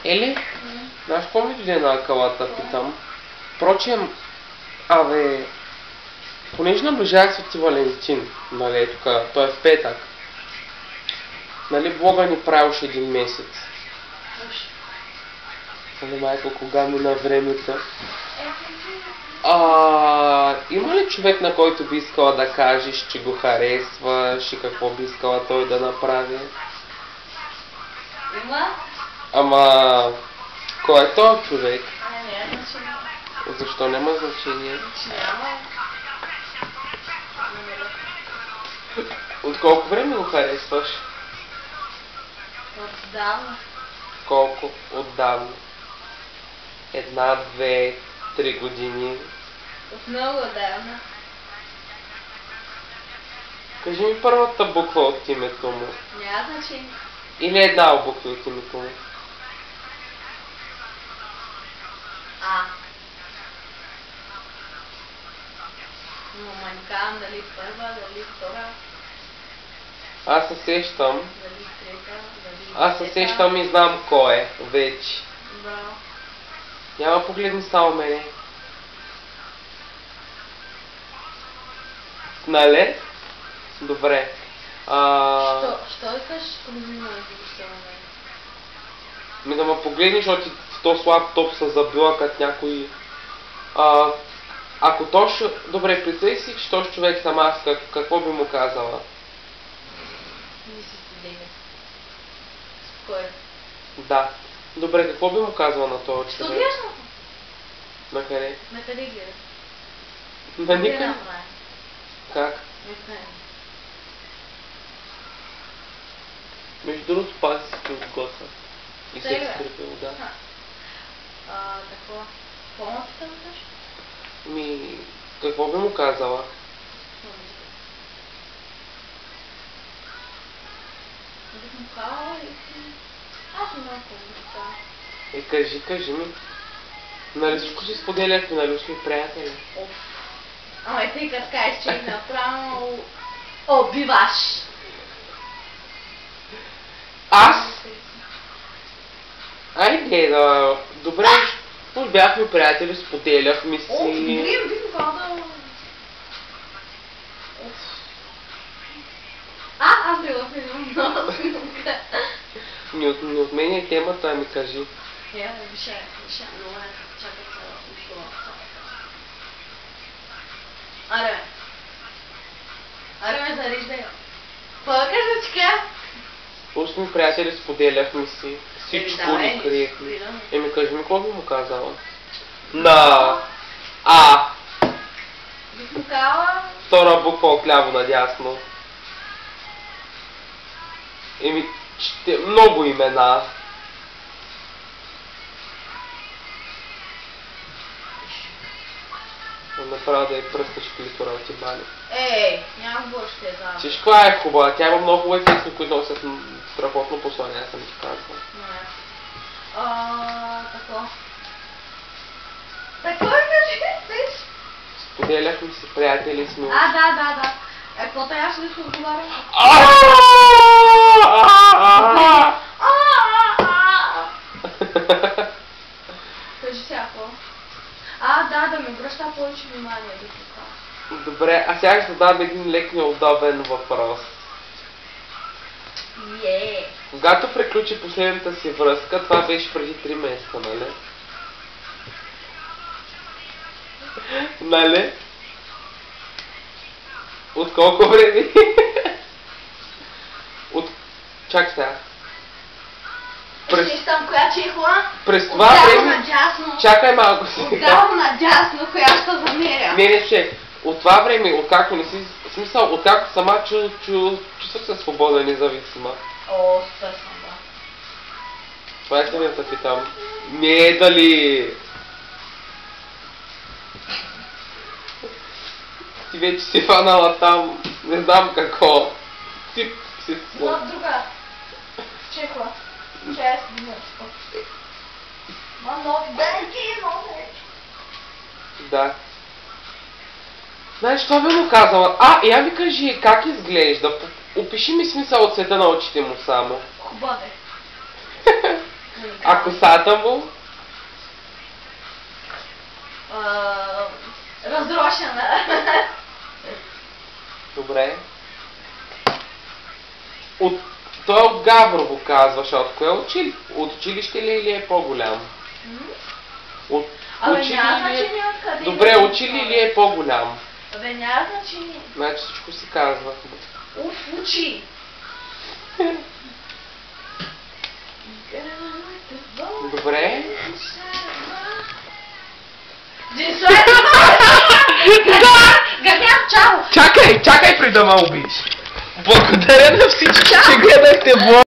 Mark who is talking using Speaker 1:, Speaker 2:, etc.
Speaker 1: Еле, знаеш какво ми дойде на акалата, питам. Впрочем, понеже наближава Свети Валентин, нали, тук, той е в петък. Нали, Бога ни прави още един месец. Нали, майко, кога мина времето? Има ли човек, на който би искала да кажеш, че го харесваш и какво би искала той да направи?
Speaker 2: Има?
Speaker 1: Ама, кой е този човек?
Speaker 2: Няма значение.
Speaker 1: Защо няма значение?
Speaker 2: Няма.
Speaker 1: От колко време го харесваш?
Speaker 2: Отдавна.
Speaker 1: Колко? Отдавна. 1, 2, 3 години.
Speaker 2: От много отдавна.
Speaker 1: Кажи ми първата буква от името му.
Speaker 2: Няма значение.
Speaker 1: Или една буква от името му.
Speaker 2: А. Но манькам дали първа, дали втора,
Speaker 1: Аз се сещам.
Speaker 2: дали трета, дали
Speaker 1: Аз се сещам и знам кой е вече.
Speaker 2: Браво.
Speaker 1: Няма погледни само мене. Нали? Добре.
Speaker 2: Що викаш погледни ме защо на мен?
Speaker 1: Ми да ме погледнеш, защото ти в този слаб топ се забила като някой... Ако тош... Добре, представи си, че този човек съм аз, какво би му казала?
Speaker 2: Не си студега. Спокойно.
Speaker 1: Да. Добре, какво би му казала на този
Speaker 2: Що
Speaker 1: човек?
Speaker 2: гледаш на това?
Speaker 1: На къде?
Speaker 2: На къде гледаш?
Speaker 1: На никъде.
Speaker 2: Къде направи?
Speaker 1: Как?
Speaker 2: Не знам.
Speaker 1: Между другото, пак си се отготвя. И се
Speaker 2: Сега.
Speaker 1: изкрепил, да.
Speaker 2: Какво? Какво ти казваш?
Speaker 1: Ми, какво би му казала?
Speaker 2: Бих му казала и... Аз не знам какво да кажа.
Speaker 1: Кажи ми. Нали всичко си споделяхме, нали сме приятели?
Speaker 2: Ама и тъй като кажеш, че направо убиваш.
Speaker 1: Аз? Айде да... Добре, уж бяхме приятели, споделяхме си...
Speaker 2: Добре, бих му казала да... Аз била не имам много снимка.
Speaker 1: Не отменяй темата, ами кажи.
Speaker 2: Виша, но чакай сега. Аре ме зареждай. Какво да кажа, че кажа?
Speaker 1: Уж сме приятели, споделяхме си. Всичко ни криехме. Кажи ми, какво би му казала?
Speaker 2: Бих му казала...
Speaker 1: Втора буква отляво надясно. Много имена. Направо да я пръснеш клитора ти бали.
Speaker 2: Нямам въобще да.
Speaker 1: Всичко е хубава, тя има много хубави песни, които носят страхотно послание, аз съм ти казвал.
Speaker 2: Тако. Тако кажи, виж?
Speaker 1: Споделяхме си, приятели сме.
Speaker 2: Да. Какво трябваше да се отговаря? Кажи всяко. Да ми обръща повече внимание до тук.
Speaker 1: Добре, а сега ще задам един лек неудобен въпрос. Когато приключи последната си връзка, това беше преди 3 месеца, нали? Нали? От колко време? Чак сега.
Speaker 2: Сещам коя чихла.
Speaker 1: През това време...
Speaker 2: Надясно.
Speaker 1: Чакай малко сега.
Speaker 2: Отдално надясно, коя ще замеря.
Speaker 1: Не, от това време, откакто не си... В смисъл, откакто сама чувствах се свободна и независима.
Speaker 2: Супер съм, да.
Speaker 1: Това искам да те питам. Не дали... Ти вече си фанала там, не знам какво. Ти си...
Speaker 2: Друга. Чехла. Чест, минутко. Нови денки, нови.
Speaker 1: Да. Знаеш, това би му казала. Я ми кажи, как изглежда? Опиши ми смисъл от света на очите му само.
Speaker 2: Хубав е.
Speaker 1: А косата му?
Speaker 2: Разрошена.
Speaker 1: Добре. Той от Гаврово казваш, от кое от училище ли или е по-голям?
Speaker 2: Абе, няма значение откъде.
Speaker 1: Добре, учили ли е по-голям?
Speaker 2: Абе, няма значение.
Speaker 1: Значи всичко се казва.
Speaker 2: Учи.
Speaker 1: Добре.
Speaker 2: Гърнян, чао!
Speaker 1: Чакай преди да ме убиш. Благодаря на всички, че гледахте